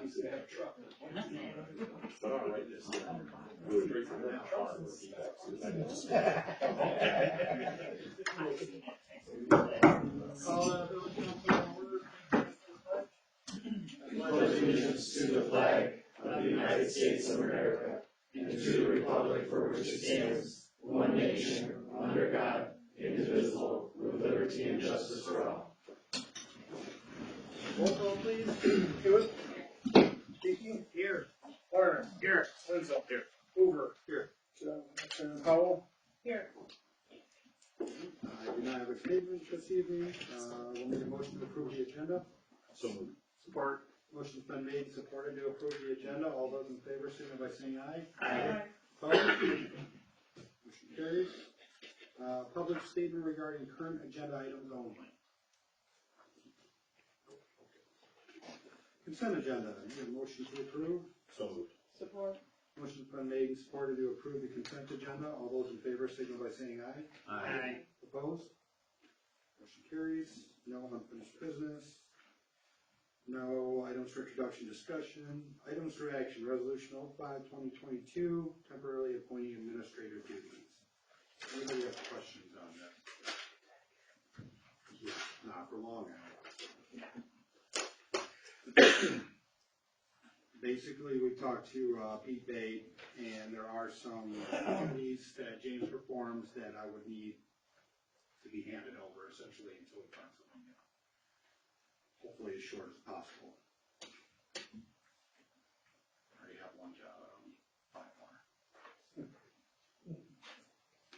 he's gonna have a truck. But I'll write this down. Do it right from that far. Allegiance to the flag of the United States of America and to the republic for which it stands, one nation, under God, indivisible, with liberty and justice for all. Roll call, please. Hewitt. Dickey. Here. Warner. Here. Wenzel. Here. Hoover. Here. Powell. Here. I do not have a statement this evening. We'll need a motion to approve the agenda. So moved. Support. Motion's been made and supported to approve the agenda. All those in favor, signify by saying aye. Aye. Opposed? Motion carries. Public statement regarding current agenda items only. Consent agenda. Need a motion to approve. So moved. Support. Motion's been made and supported to approve the consent agenda. All those in favor, signify by saying aye. Aye. Opposed? Motion carries. No unfinished business. No items for introduction discussion. Items for action. Resolution 05-2022, temporarily appointing administrator duties. Anybody have questions on that? Not for long now. Basically, we talked to Pete Bate, and there are some duties that James performs that I would need to be handed over essentially until we find something new. Hopefully as short as possible. I already have one job, I don't need 5 more.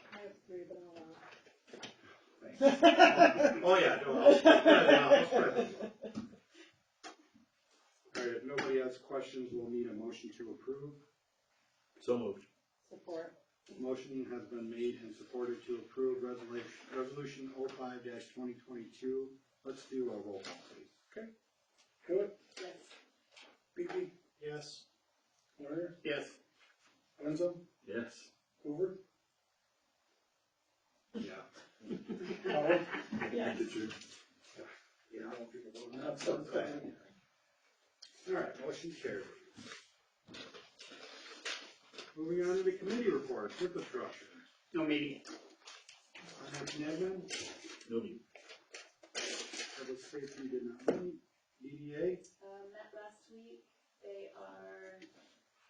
I have 3, but I'll allow. Thanks. Oh yeah, no, I'll spread it out, I'll spread it. Alright, if nobody has questions, we'll need a motion to approve. So moved. Support. Motion has been made and supported to approve resolution 05-2022. Let's do a roll call, please. Okay. Hewitt? Yes. Beaky? Yes. Warner? Yes. Wenzel? Yes. Hoover? Yeah. Powell? Yes. Yeah. That's okay. Alright, motion carries. Moving on to the committee reports, infrastructure. No meeting. Finance and admin. No need. Public safety did not meet. DDA. Met last week. They are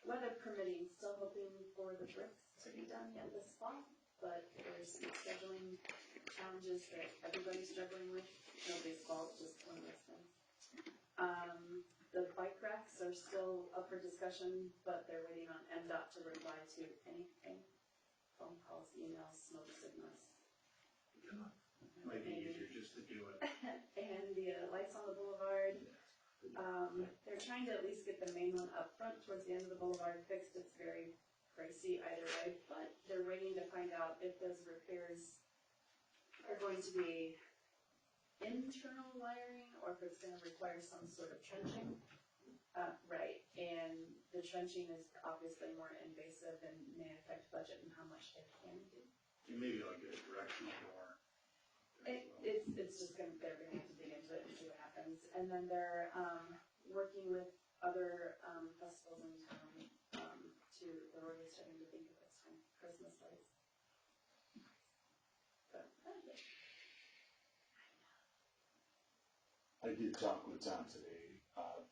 weather permitting, still hoping for the bricks to be done yet this fall, but there's some scheduling challenges that everybody's struggling with. Nobody's fault, just one of those things. The bike racks are still up for discussion, but they're waiting on MDOT to reply to anything. Phone calls, emails, smoke signals. Might be easier just to do it. And the lights on the boulevard. They're trying to at least get the main one up front towards the end of the boulevard fixed. It's very pricey either way, but they're waiting to find out if those repairs are going to be internal wiring or if it's going to require some sort of trenching. Right, and the trenching is obviously more invasive and may affect budget and how much they can do. Maybe like a directional door. It's just they're going to have to dig into it and see what happens. And then they're working with other festivals in town they're already starting to think of this time, Christmas lights. But, I did talk with Tom today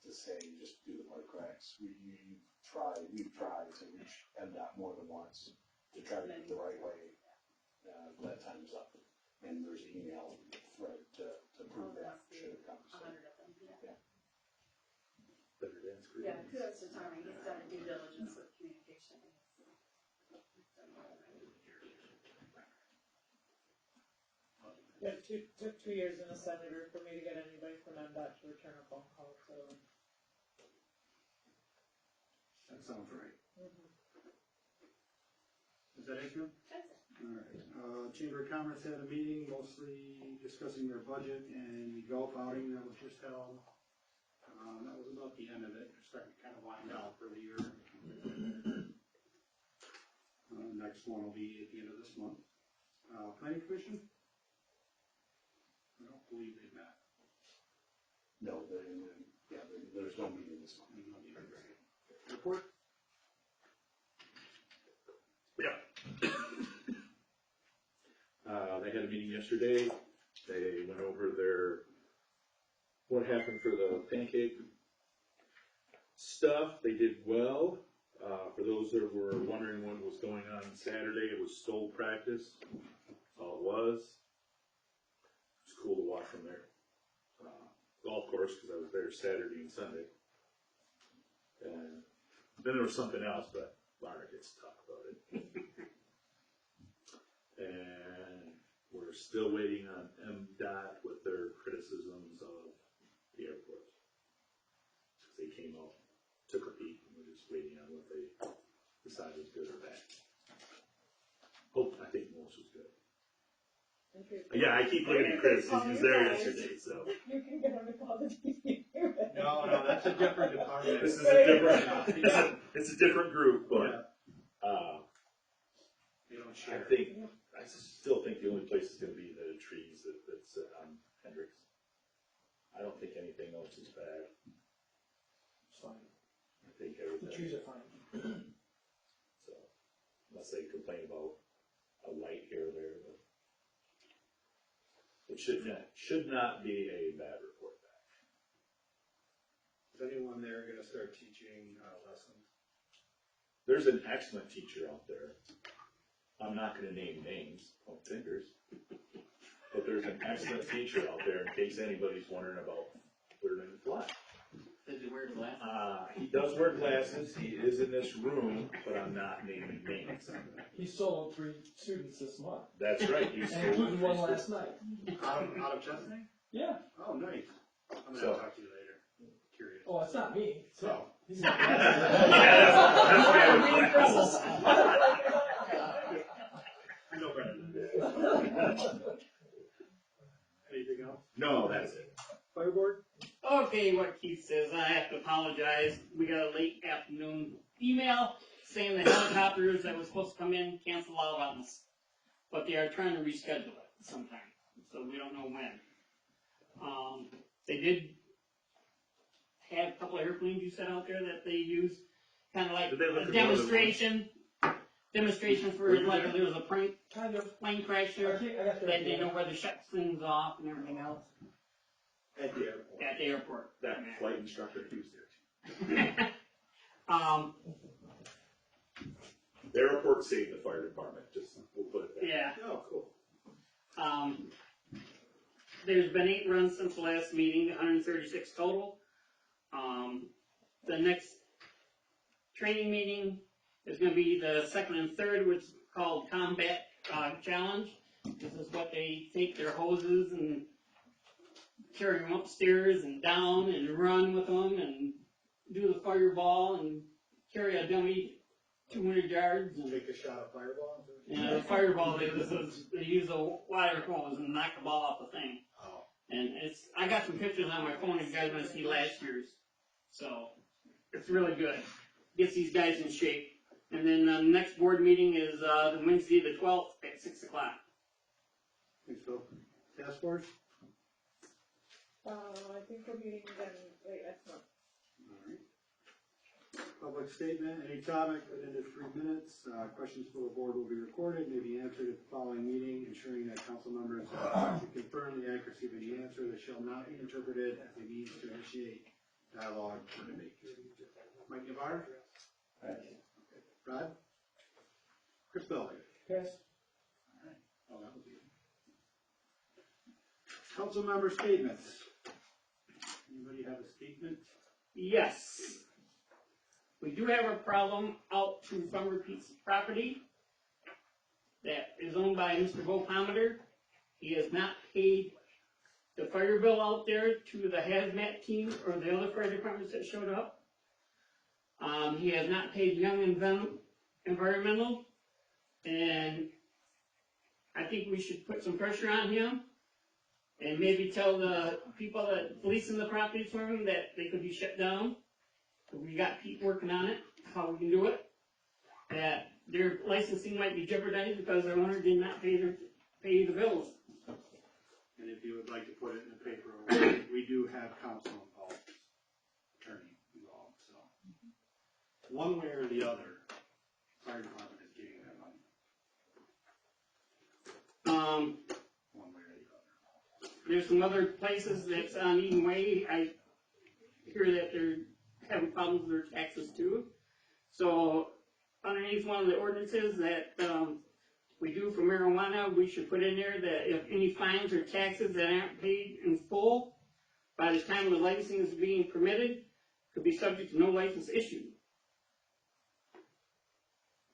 to say just do the bike racks. We've tried to reach MDOT more than once to try to get the right way. That time's up, and there's an email thread to prove that should have come. So. 100 of them, yeah. Better dance crew. Yeah, kudos to Tommy. He's done due diligence with communication. It took 2 years and a senator for me to get anybody from MDOT to return a phone call, so. That sounds right. Mm-hmm. Is that it, Kim? That's it. Alright, Chamber of Commerce had a meeting mostly discussing their budget and the golf outing that was just held. That was about the end of it. They're starting to kind of wind down for the year. Next one will be at the end of this month. Planning Commission? I don't believe they met. No, they there's no meeting this month. Report? They had a meeting yesterday. They went over what happened for the pancake stuff. They did well. For those that were wondering what was going on Saturday, it was stole practice. That's all it was. It was cool to watch from there. Golf course, because I was there Saturday and Sunday. And then there was something else, but Lara gets to talk about it. And we're still waiting on MDOT with their criticisms of the airport. Because they came out, took a peek, and we're just waiting on what they decide is good or bad. I think most was good. Yeah, I keep looking at Chris, he was there yesterday, so. You can get him to call the DPU. No, that's a different department. This is a different, it's a different group, but, They don't I share. still think the only place is gonna be the trees that's on Hendricks. I don't think anything else is bad. It's fine. I think The everything, trees are fine. so, unless they complain about a light here or there, but it should not be a bad report back. Is anyone there gonna start teaching lessons? There's an excellent teacher out there. I'm not gonna name names, point fingers. But there's an excellent teacher out there in case anybody's wondering about learning to fly. Does he wear glasses? He does wear glasses, he is in this room, but I'm not naming names. He soloed 3 students this month, That's right, he's. including one last night. Out of Chesney? Yeah. Oh, nice. I'm So- gonna talk to you later. Curious. Oh, it's not me. It's him. So. He's Yeah, that's why I'm wearing glasses. I know Brendan. Anything else? No, that's it. Fireboard? Okay, what Keith says, I have to apologize. We got a late afternoon email saying the helicopters that was supposed to come in canceled out on us. But they are trying to reschedule it sometime, so we don't know when. They did have a couple of airplanes you said out there that they use, kind of like Did they look a at the demonstration for Were you like there? if there was a plane kind of. crash I there, think I got that they know where to shut things off and everything else At the airport. at the airport. That flight instructor, he was there too. The airport saved the fire department, we'll put it there. Yeah. Oh, cool. There's been 8 runs since the last meeting, 136 total. The next training meeting is gonna be the 2nd and 3rd, which is called Combat Challenge. This is what they take their hoses and carry them upstairs and down and run with them and do the fireball and carry a dummy 200 yards and Take a shot of fireball? the fireball, they use a wire hose and knock the ball off the thing. Oh. And I got some pictures on my phone if you guys want to see last year's. So, it's really good. Gets these guys in shape. And then the next board meeting is the Wednesday the 12th at 6 o'clock. Thanks, Phil. Task force? I think we're meeting again late next month. Alright. Public statement, any topic within the 3 minutes. Questions for the board will be recorded, may be answered at the following meeting, ensuring that council members confirm the accuracy of any answer that shall not be interpreted as a means to initiate dialogue or debate. Mike Navarre? Rod? Chris Belvin? Yes. Oh, that was you. Council member statements. Anybody have a statement? Yes. We do have a problem out to Farmer Pete's property that is owned by Mr. Bo Pomander. He has not paid the fire bill out there to the hazmat team or the other fire departments that showed up. He has not paid Young Environmental, and I think we should put some pressure on him and maybe tell the people that leasing the property for him that they could be shut down. We got people working on it, how we can do it. That their licensing might be jeopardized because their owner did not pay the bills. And if you would like to put it in the paper, we do have counsel involved. one way or the other, fire department is getting that money, one way or the other. There's some other places that's on Eden Way, I hear that they're having problems with their taxes too. So underneath one of the ordinances that, we do for marijuana, we should put in there that if any fines or taxes that aren't paid in full by the time the licensing is being permitted, could be subject to no license issued.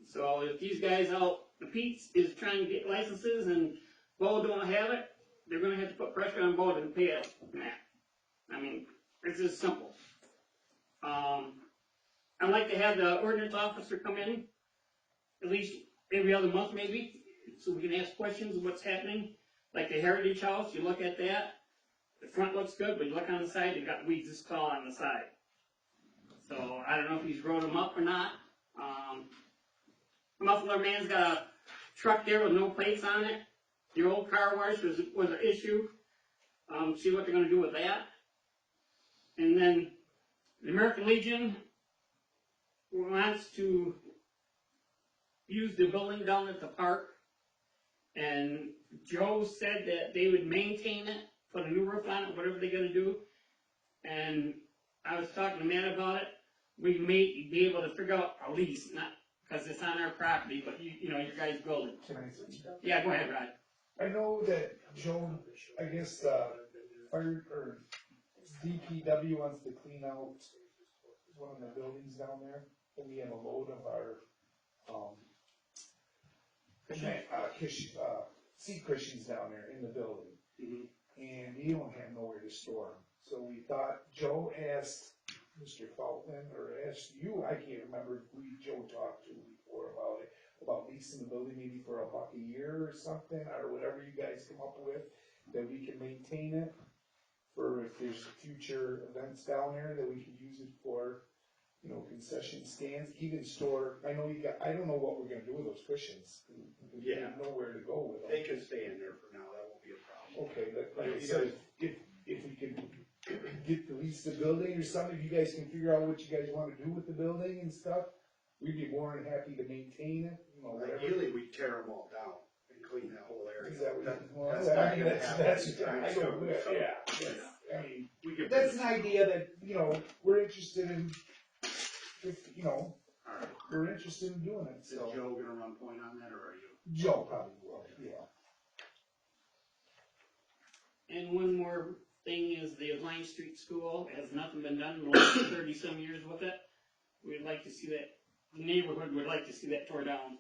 So if these guys out, the Pete's is trying to get licenses and Bo don't have it, they're gonna have to put pressure on Bo to pay it. I mean, it's just simple. I'd like to have the ordinance officer come in, at least every other month maybe, so we can ask questions of what's happening. Like the Heritage House, you look at that, the front looks good, but you look on the side, you got weeds this tall on the side. So I don't know if he's wrote them up or not. Muffler Man's got a truck there with no plates on it. The old car wash was an issue. See what they're gonna do with that. And then the American Legion wants to use the building down at the park. And Joe said that they would maintain it, put a new roof on it, whatever they're gonna do. And I was talking to Matt about it. We may be able to figure out a lease, not because it's on our property, but you know, your guys' building. Can I speak? Yeah, go ahead, Rod. I know that Joe, I guess, fire, or DPW wants to clean out one of the buildings down there, and we have a load of our, seat cushions down there in the building. And we don't have nowhere to store them. So we thought, Joe asked Mr. Feltman, or asked you, I can't remember who Joe talked to before about it, about leasing the building maybe for $1 a year or something, or whatever you guys come up with, that we can maintain it for if there's future events down there, that we could use it for, you know, concession stands, even store, I know you got, I don't know what we're gonna do with those cushions. We Yeah. have nowhere to go with them. They can stay in there for now, that won't be a problem. Okay, but like I said, if we could get to lease the building or something, if you guys can figure out what you guys wanna do with the building and stuff, we'd be more than happy to maintain it, you know, whatever. Ideally, we tear them all down and clean that whole area. Is that what That- you, well, that's I not mean, gonna that's, happen that's, anytime I soon, don't, so, yeah, yeah. I mean, We can. that's an idea that, you know, we're interested in, if, you know, Alright, we're interested in doing it, is so. Joe gonna run point on that, or are you? Joe probably will, yeah. And one more thing is the Line Street School has nothing been done in the last 30-some years with it. We'd like to see that, the neighborhood would like to see that tore down.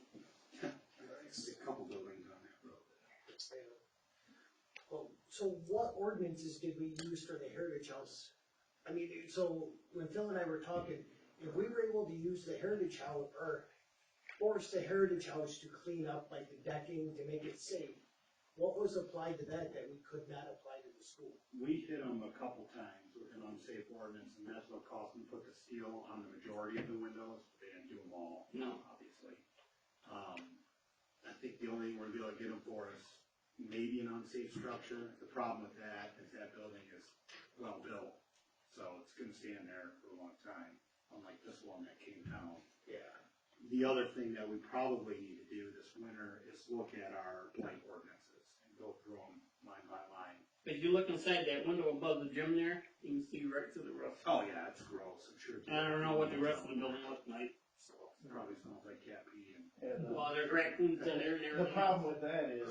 It's a couple buildings on that road. Well, so what ordinances did we use for the Heritage House? I mean, so when Phil and I were talking, if we were able to use the Heritage House, or force the Heritage House to clean up like the decking to make it safe, what was applied to that we could not apply to the school? We hit them a couple times with an unsafe ordinance, and that's what caused them to put the steel on the majority of the windows, but they didn't do them all. No. Obviously. I think the only thing we're gonna get them for is maybe an unsafe structure. The problem with that is that building is well built, so it's gonna stand there for a long time, unlike this one that came down. Yeah. The other thing that we probably need to do this winter is look at our blight ordinances and go through them line by line. If you look inside that window above the gym there, you can see right to the roof. Oh, yeah, it's gross, I'm sure. I don't know what the rest of the building looks like. Probably smells like cat pee and. Well, there's raccoons in there and everything. The problem with that is,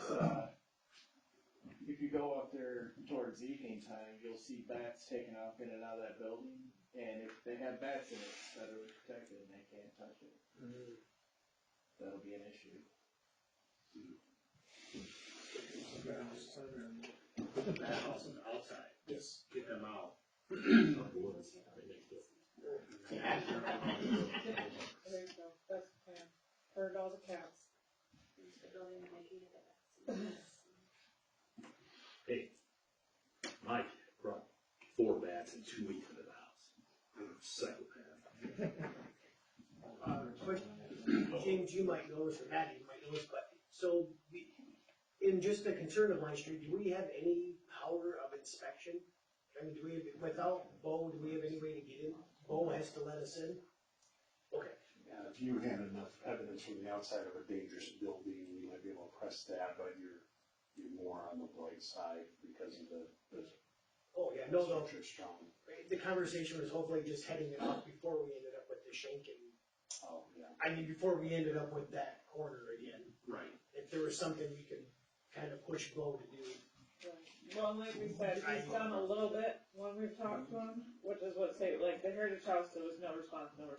if you go up there towards evening time, you'll see bats taken off in and out of that building, and if they have bats in it, it's federally protected and they can't touch it. That'll be an issue. Put the bat house on the outside. Yes. Get them out. There you go, that's the plan. $100 a cats. Into the building and making it a mess. Hey, Mike brought 4 bats and 2 weeks into the house. Psychopath. Question, James, you might know this, or Matt, you might know this, but, so, in just the concern of Line Street, do we have any power of inspection? I mean, do we have, without Bo, do we have any way to get in? Bo has to let us in? Okay, if you had enough evidence from the outside of a dangerous building, you might be able to press that, but you're more on the bright side because of the Oh, yeah, no, structure strong. the conversation was hopefully just heading it off before we ended up with the Schenken. Oh, yeah. I mean, before we ended up with that corner again. Right. If there was something we could kind of push Bo to do. Well, like we said, he's done a little bit when we've talked to him, which is what say, like, the Heritage House, there was no response until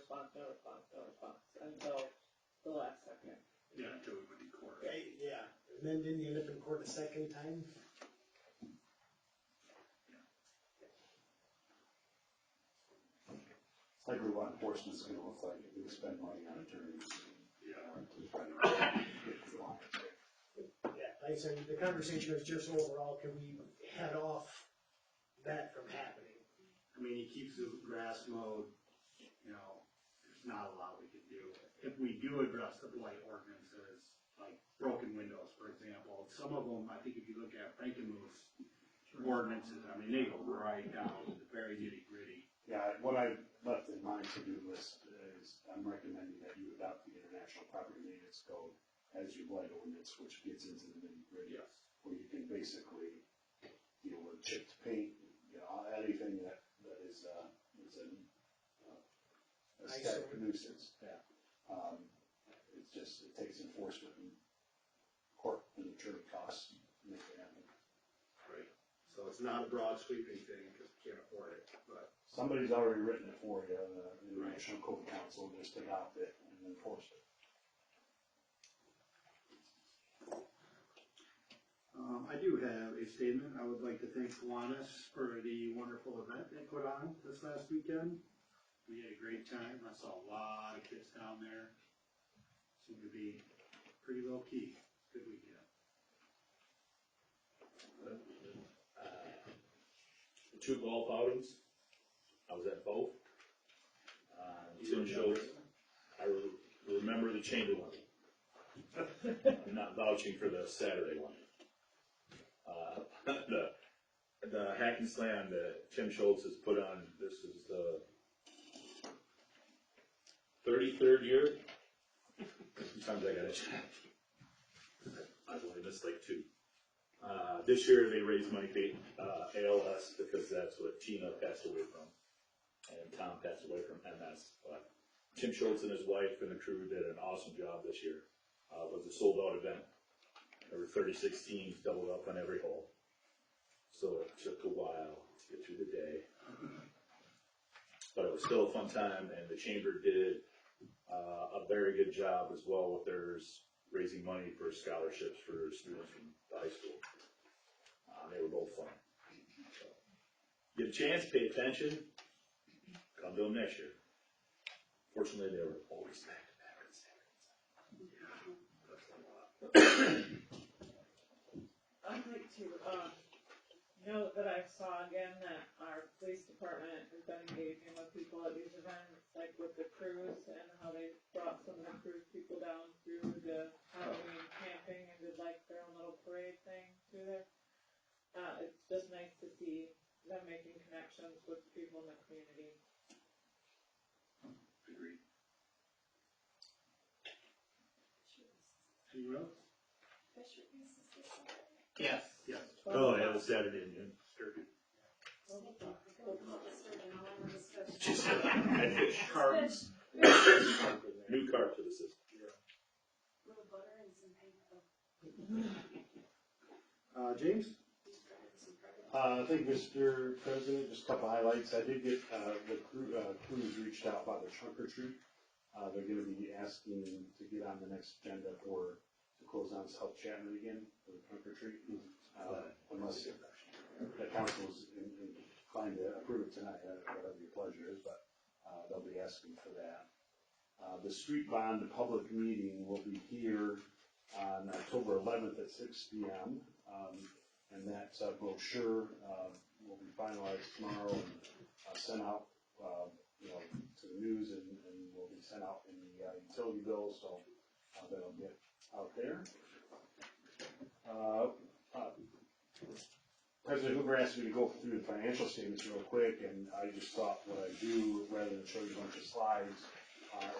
the last second. Yeah, until we went to court. Right, yeah, and then didn't you end up in court a second time? It's likely what enforcement's gonna look like if we spend money on attorneys. Yeah. To try to get the line. Yeah, like I said, the conversation was just overall, can we head off that from happening? I mean, he keeps his grass mowed, you know, there's not a lot we can do. If we do address the blight ordinances, like broken windows, for example, some of them, I think if you look at Frankenmuth's ordinances, I mean, they go right down to the very nitty gritty. Yeah, what I left in my to-do list is I'm recommending that you adopt the International Property Maintenance Code as your blight ordinance, which gets into the nitty-gritty. Yes. Where you can basically deal with chipped paint, you know, anything that is a aesthetic nuisance. Yeah. It's just, it takes enforcement and court and attorney costs to make it happen. Right. So it's not a broad sweeping thing, because we can't afford it, but. Somebody's already written it for you, the International Code Council, just adopt it and enforce it. I do have a statement. I would like to thank Kiwanis for the wonderful event they put on this last weekend. We had a great time. I saw a lot of kids down there. Seemed to be pretty low key. Good weekend. The two golf outings, I was at both. Tim Schultz, I remember the chamber one. I'm not vouching for the Saturday one. The hack and slam that Tim Schultz has put on, this is the 33rd year. Sometimes I gotta check. I've only missed like 2. This year they raised money for ALS because that's what Tina passed away from. And Tom passed away from MS. But Tim Schultz and his wife and the crew did an awesome job this year. It was a sold out event. There were 36 teams, doubled up on every hole. So it took a while to get through the day. But it was still a fun time, and the chamber did a very good job as well with theirs, raising money for scholarships for students from the high school. They were both fun. So, get a chance, pay attention, come to them next year. Fortunately, they were always back to back on Saturdays. I'd like to, note that I saw again that our police department has been engaging with people at these events, like with the cruise and how they brought some of the cruise people down through the Halloween camping and did like their own little parade thing through there. It's just nice to see them making connections with people in the community. Agreed. Anyone else? Fisher Reese is this Saturday? Yes. Yes. Oh, yeah, it was Saturday in June. She said, I fish. Cards. New carp to the system. Little butter and some paint. James? Thank you, Mr. President. Just a couple highlights. I did get, the crews reached out about the trunk or treat. They're gonna be asking to get on the next agenda to close on South Chapman again for the trunk or treat. Unless the council is inclined to approve it tonight, whatever your pleasure is, but, they'll be asking for that. The street bond public meeting will be here on October 11th at 6 p.m. And that brochure will be finalized tomorrow and sent out, to the news and will be sent out in the utility bill, so that'll get out there. President Hoover asked me to go through the financial statements real quick, and I just thought what I do, rather than show you a bunch of slides,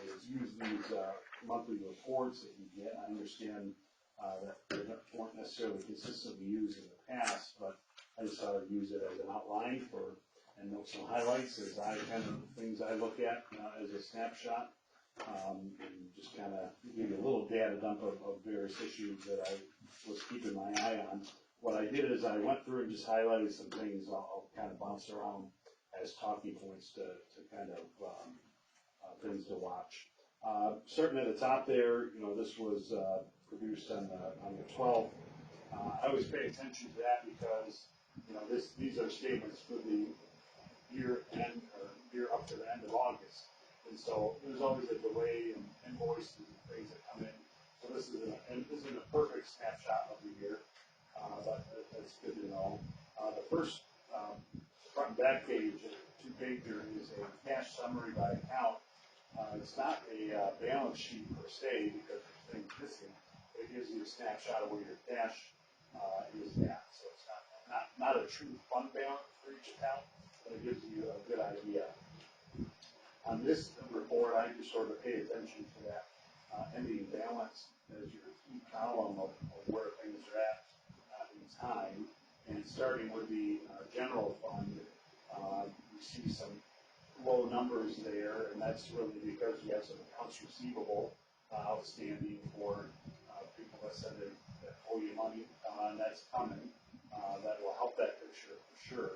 is use these, monthly reports that you get. I understand, that they weren't necessarily consistently used in the past, but I just thought I'd use it as an outline and note some highlights as things I look at, as a snapshot. And just kind of give you a little data dump of various issues that I was keeping my eye on. What I did is I went through and just highlighted some things. I'll kind of bounce around as talking points to kind of, things to watch. Starting at the top there, this was, produced on the 12th. I always pay attention to that because, these are statements for the year end, or year up to the end of August. And so there's always a delay in invoices and things that come in. So this isn't a perfect snapshot of the year, but that's good to know. The first front and back page, two-pager, is a cash summary by account. It's not a balance sheet per se because there's things missing. It gives you a snapshot of where your cash is at. So it's not a true fund balance for each account, but it gives you a good idea. On this report, I just sort of pay attention to that ending balance as your key column of where things are at in time. And starting with the general fund, you see some low numbers there, and that's really because you have some accounts receivable outstanding for people that said that owe you money, and that's coming. That will help that picture for sure.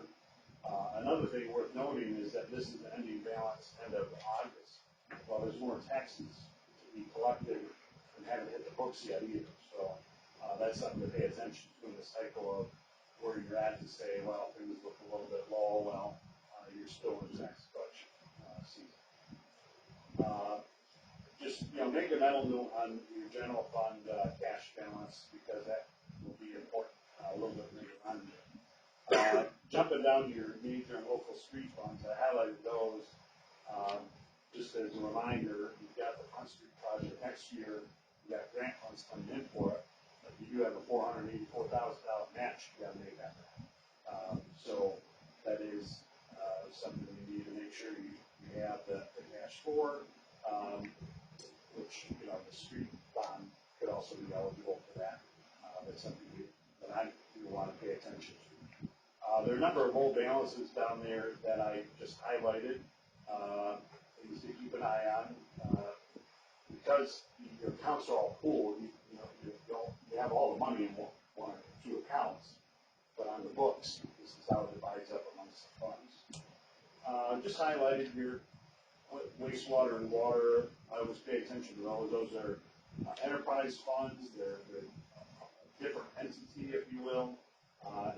Another thing worth noting is that this is the ending balance end of August. Well, there's more taxes to be collected and haven't hit the books yet either. So that's something to pay attention to in the cycle of where you're at to say, well, things look a little bit low. Well, you're still in tax budget season. Just make a mental note on your general fund cash balance because that will be important a little bit later on. Jumping down to your major and local street funds, I highlighted those just as a reminder. You've got the Front Street project next year. You've got grant funds coming in for it, but you do have a $484,000 match you got to make on that. So that is something you need to make sure you have the cash for, which the street bond could also be eligible for that. That's something that I do want to pay attention to. There are a number of old balances down there that I just highlighted, things to keep an eye on. Because your accounts are all pooled, you have all the money in one or two accounts, but on the books, this is how it divides up amongst the funds. Just highlighted your wastewater and water. I always pay attention to those. Those are enterprise funds. They're a different entity, if you will.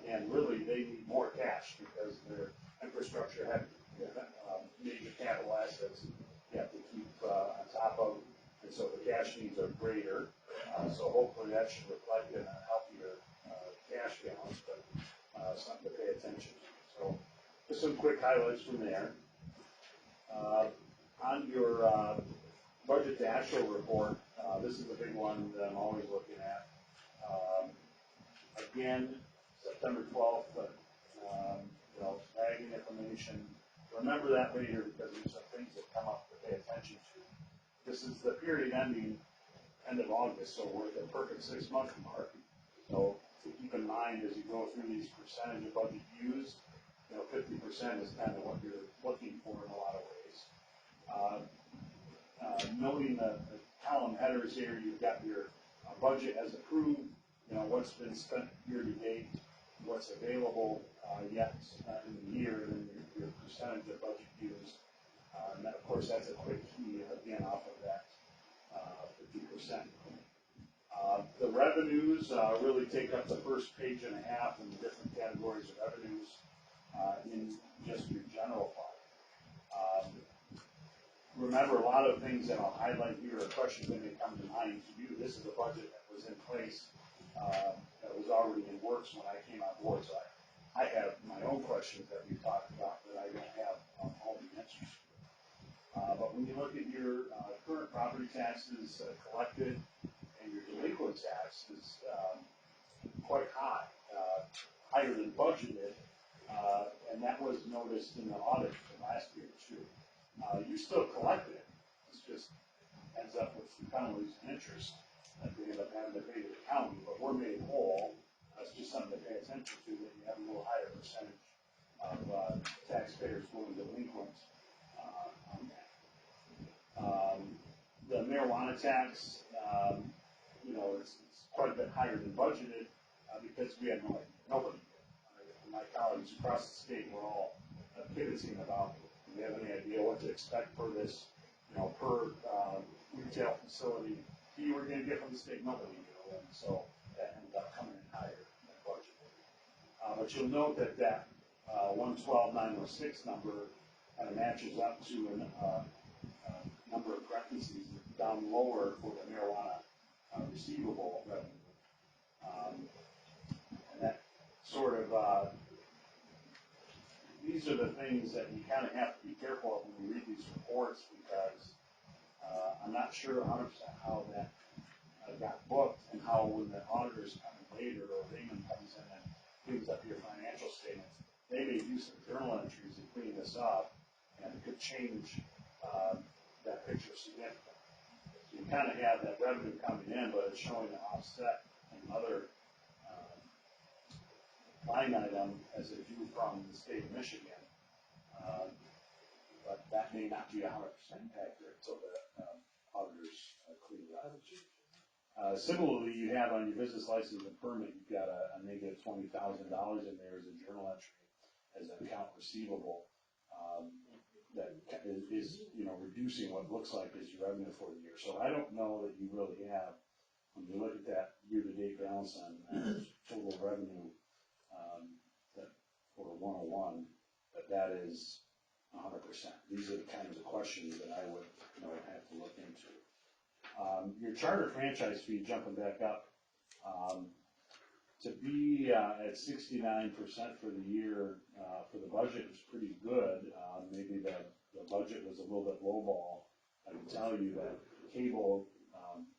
And really, they need more cash because their infrastructure have major capital assets you have to keep on top of, and so the cash needs are greater. So hopefully that should reflect in a healthier cash balance, but something to pay attention to. So just some quick highlights from there. On your budget to actual report, this is a big one that I'm always looking at. Again, September 12th, but, snagging information. Remember that later because there's some things that come up to pay attention to. This is the period ending end of August, so we're at the perfect 6-month mark. So to keep in mind as you go through these percentage of budget used, 50% is kind of what you're looking for in a lot of ways. Noting the column headers here, you've got your budget as approved, what's been spent year to date, what's available yet in the year, and then your percentage of budget used. And of course, that's a quick key, again, off of that 50%. The revenues really take up the first page and a half in the different categories of revenues in just your general fund. Remember, a lot of things that I'll highlight here are questions that may come to mind to you. This is a budget that was in place that was already in works when I came on board. So I have my own questions that we've talked about that I don't have all the answers to. But when you look at your current property taxes collected and your delinquent tax is quite high, higher than budgeted, and that was noticed in the audit from last year too. You still collected it, it's just ends up with penalties and interest that we end up having to pay to the county, but we're made whole. That's just something to pay attention to, that you have a little higher percentage of taxpayers going delinquent on that. The marijuana tax, you know, it's quite a bit higher than budgeted because we had nobody. My colleagues across the state were all pivoting about, do we have any idea what to expect for this, you know, per retail facility fee we're going to get from the state? Nobody knew, and so that ended up coming in higher than budgeted. But you'll note that that 112,906 number kind of matches up to a number of parentheses down lower for the marijuana receivable revenue. And that sort of, these are the things that you kind of have to be careful of when you read these reports, because I'm not sure 100% how that got booked, and how when the auditors come in later, or Raymond comes in and cleans up your financial statements, they may do some journal entries to clean this up, and it could change that picture significantly. So you kind of have that revenue coming in, but it's showing an offset in another line item as a due from the state of Michigan. But that may not be 100% accurate until the auditors clean it up. Similarly, you have on your business license and permit, you've got a negative $20,000 in there as a journal entry, as an account receivable, that is, you know, reducing what looks like is your revenue for the year. So I don't know that you really have, when you look at that year-to-date balance on total revenue, that for 101, that is 100%. These are the kinds of questions that I would, you know, have to look into. Your charter franchise fee, jumping back up, to be at 69% for the year for the budget was pretty good. Maybe the budget was a little bit lowball. I can tell you that cable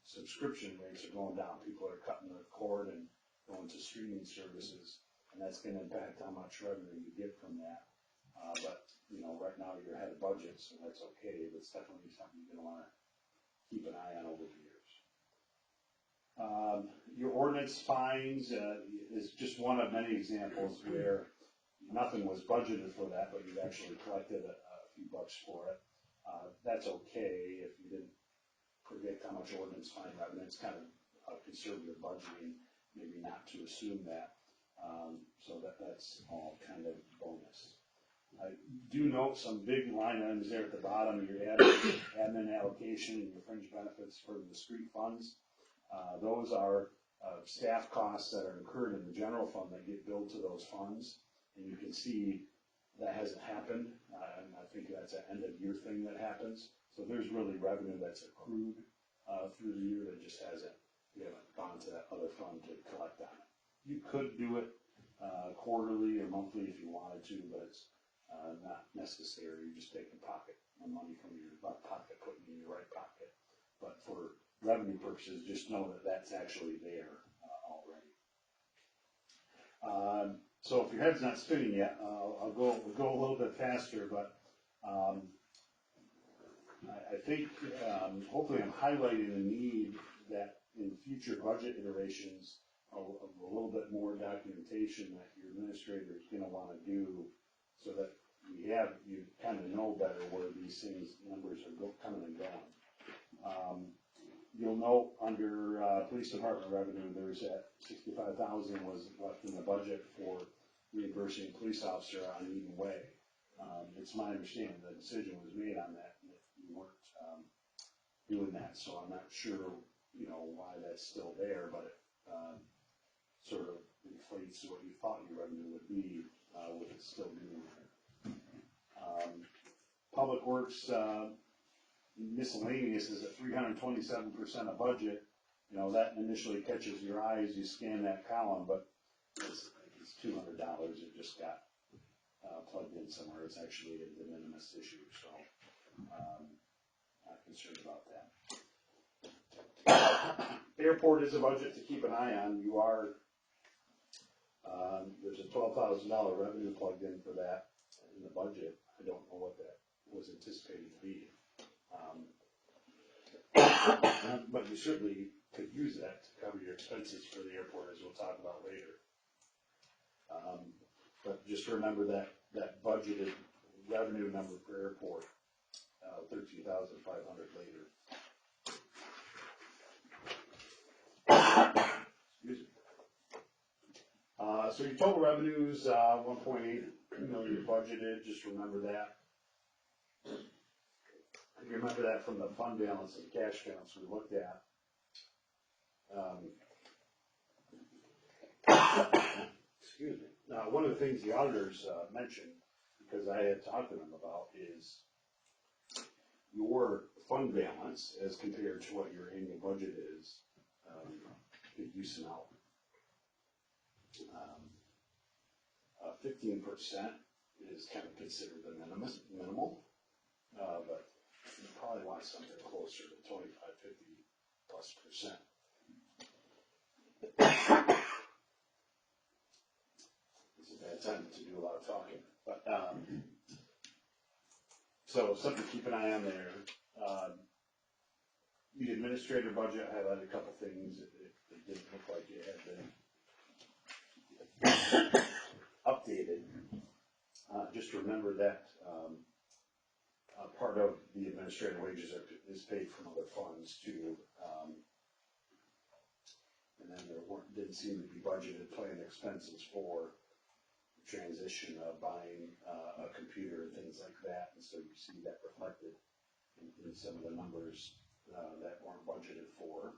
subscription rates are going down. People are cutting the cord and going to streaming services, and that's going to impact how much revenue you get from that. But you know, right now you're ahead of budget, so that's okay. But it's definitely something you're going to want to keep an eye on over the years. Your ordinance fines is just one of many examples where nothing was budgeted for that, but you've actually collected a few bucks for it. That's okay if you didn't predict how much ordinance fine revenue. It's kind of a conservative budgeting, maybe not to assume that. So that's all kind of bonus. I do note some big line items there at the bottom. Your admin allocation and your fringe benefits for the street funds. Those are staff costs that are incurred in the general fund that get billed to those funds. And you can see that hasn't happened. And I think that's an end of year thing that happens. So there's really revenue that's accrued through the year that just we haven't gone to that other fund to collect on it. You could do it quarterly or monthly if you wanted to, but it's not necessary. You just take the money from your left pocket, put it in your right pocket. But for revenue purposes, just know that that's actually there already. So if your head's not spinning yet, we'll go a little bit faster, but I think hopefully I'm highlighting the need that in future budget iterations of a little bit more documentation that your administrator is going to want to do, so that you kind of know better where these numbers are coming and going. You'll note under police department revenue, there's that $65,000 was left in the budget for reimbursing a police officer on Eden Way. It's my understanding the decision was made on that, and you weren't doing that, so I'm not sure, you know, why that's still there, but it sort of inflates what you thought your revenue would be with it still being there. Public Works miscellaneous is at 327% of budget. You know, that initially catches your eye as you scan that column, but it's $200. It just got plugged in somewhere. It's actually a de minimis issue, so not concerned about that. Airport is a budget to keep an eye on. You are there's a $12,000 revenue plugged in for that in the budget. I don't know what that was anticipated to be. But you certainly could use that to cover your expenses for the airport, as we'll talk about later. But just remember that budgeted revenue number per airport, 13,500 later. Excuse me. So your total revenues, 1.8 million budgeted, just remember that. You remember that from the fund balance and cash balance we looked at. Excuse me. Now, one of the things the auditors mentioned, because I had talked to them about, is your fund balance as compared to what your annual budget is, use and out. 15% is kind of considered the minimal, but you probably want something closer to 25-50+%. It's a bad time to do a lot of talking, but so something to keep an eye on there. The administrator budget highlighted a couple things. It didn't look like it had been updated. Just remember that part of the administrative wages is paid from other funds too. And then there didn't seem to be budgeted planned expenses for transition of buying a computer and things like that. And so you see that reflected in some of the numbers that weren't budgeted for.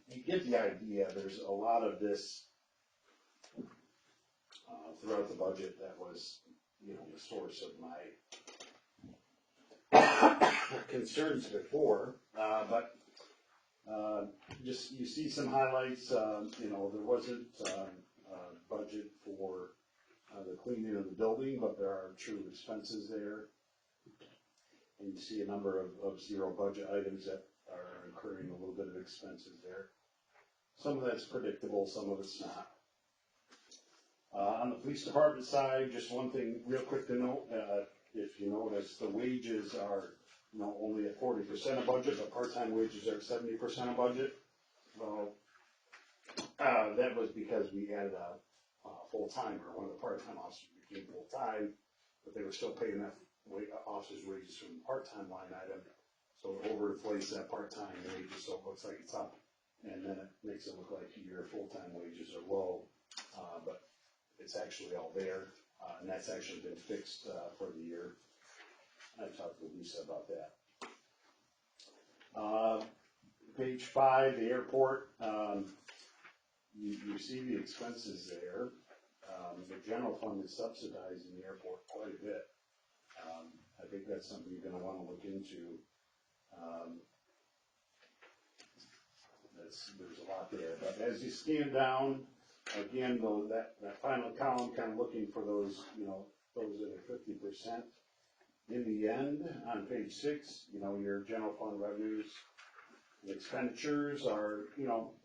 You get the idea. There's a lot of this throughout the budget that was, the source of my concerns before. But just you see some highlights. There wasn't budget for the cleaning of the building, but there are true expenses there. And you see a number of zero budget items that are incurring a little bit of expenses there. Some of that's predictable, some of it's not. On the police department side, just one thing real quick to note, if you notice, the wages are only at 40% of budget, but part-time wages are at 70% of budget. Well, that was because we added a full-timer. One of the part-time officers became full-time, but they were still paying that officer's wages from the part-time line item. So it overinflates that part-time wages, so it looks like it's up. And then it makes it look like your full-time wages are low, but it's actually all there. And that's actually been fixed for the year. I talked with Lisa about that. Page 5, the airport. You see the expenses there. The general fund is subsidizing the airport quite a bit. I think that's something you're going to want to look into. There's a lot there. But as you scan down, again, that final column, kind of looking for those, those that are 50%. In the end, on page 6, your general fund revenues and expenditures are,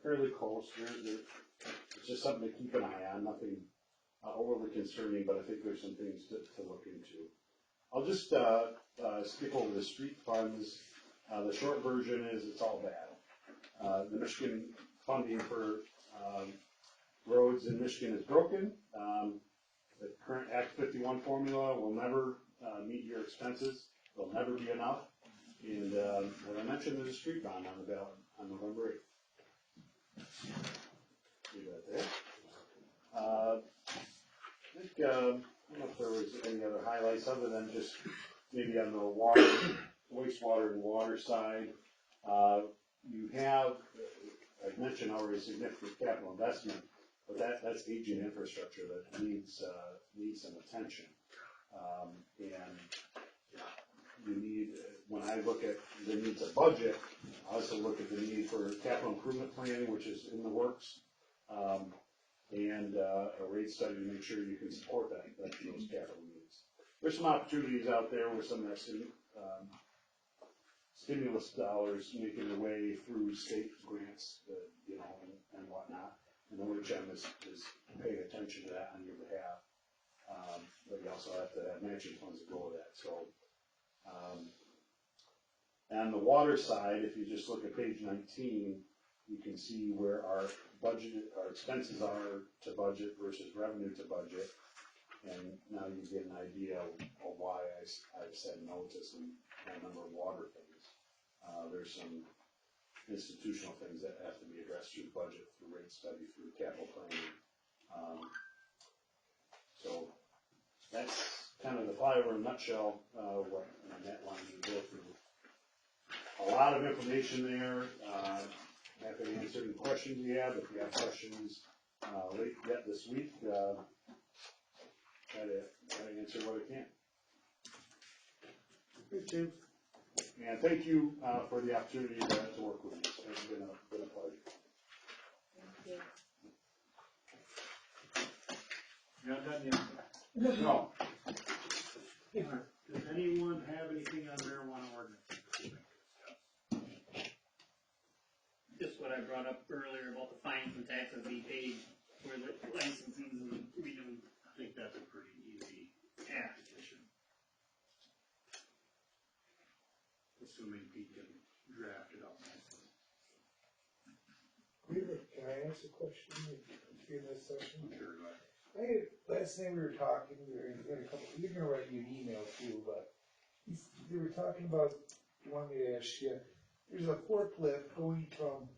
fairly close. It's just something to keep an eye on. Nothing overly concerning, but I think there's some things to look into. I'll just skip over the street funds. The short version is it's all bad. The Michigan funding for roads in Michigan is broken. The current Act 51 formula will never meet your expenses. There'll never be enough. And as I mentioned, there's a street bond on the ballot on November 8th. Leave that there. I think, I don't know if there was any other highlights other than just maybe on the water, wastewater and water side. You have, I mentioned already, significant capital investment, but that's aging infrastructure that needs some attention. And you need, when I look at the needs of budget, I also look at the need for capital improvement planning, which is in the works, and a rate study to make sure you can support those capital needs. There's some opportunities out there with some of that stimulus dollars making their way through state grants, and whatnot. And OHM is paying attention to that on your behalf. But you also have to have matching funds to go with that. So On the water side, if you just look at page 19, you can see where our expenses are to budget versus revenue to budget. And now you get an idea of why I've said no to a number of water things. There's some institutional things that have to be addressed through budget, through rate study, through capital planning. So that's kind of the flyover in a nutshell, what Matt wanted to go through. A lot of information there. Happy to answer any questions you have. If you have questions late yet this week, try to answer what I can. Thanks, James. And thank you for the opportunity to work with you. It's been a pleasure. Thank you. You're not done yet. No. Does anyone have anything on marijuana ordinance? Just what I brought up earlier about the fines and taxes we paid for the licensing and renewing. I think that's a pretty easy Yeah. petition. Assuming Pete can draft it up nicely. Can I ask a question in this session? Sure, go ahead. Last night we were talking, you're gonna write you an email too, but we were talking about, you want me to ask you, there's a forklift going from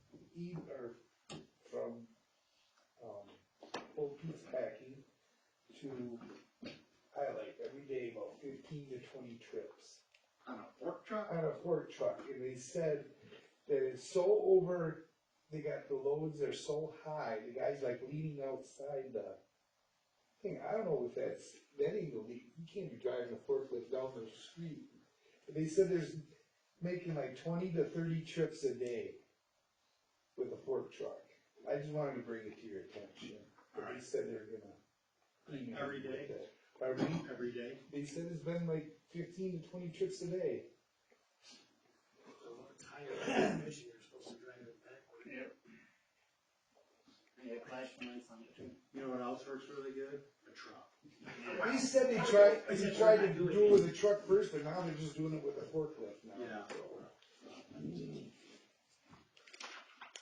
Old Pete's Packing to Highlight every day, about 15 to 20 trips. On a fork truck? On a fork truck, and they said that it's so over, they got the loads are so high, the guy's like leaning outside the thing. I don't know if that ain't illegal. You can't be driving a forklift down the street. But they said there's making like 20 to 30 trips a day with a fork truck. I just wanted to bring it to your attention. But they said they're gonna. Every day? Pardon me? Every day? They said it's been like 15 to 20 trips a day. Michigan, you're supposed to drive it backward. Yep. Yeah, flash lights on it too. You know what else works really good? A truck. They said they tried to do it with a truck first, but now they're just doing it with a forklift now. Yeah.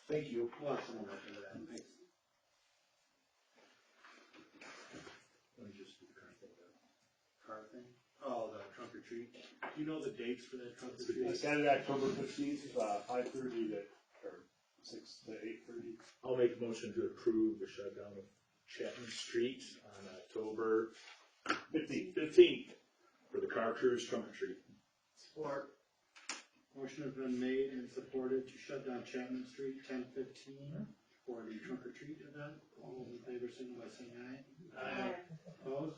Thank you. We'll have someone look into that. Thanks. Let me just do the car thing. Car thing? Oh, the trunk or treat. Do you know the dates for that trunk or treat? Saturday, October 15th, 5:30 or 6 to 8:30. I'll make a motion to approve the shutdown of Chapman Street on October 15th for the car cruise trunk or treat. Support. Motion has been made and supported to shut down Chapman Street, 10:15 for the trunk or treat event. All those in favor, signify by saying aye. Aye. Opposed?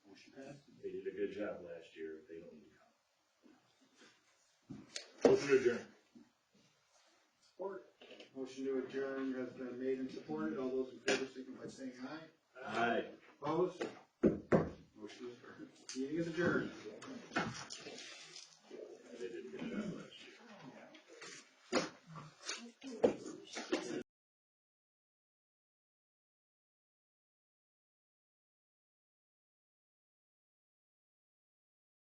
Motion passed. They did a good job last year. They don't need to come. Motion to adjourn. Support. Motion to adjourn has been made and supported. All those in favor, signify by saying aye. Aye. Opposed? Motion is adjourned. Meeting is adjourned.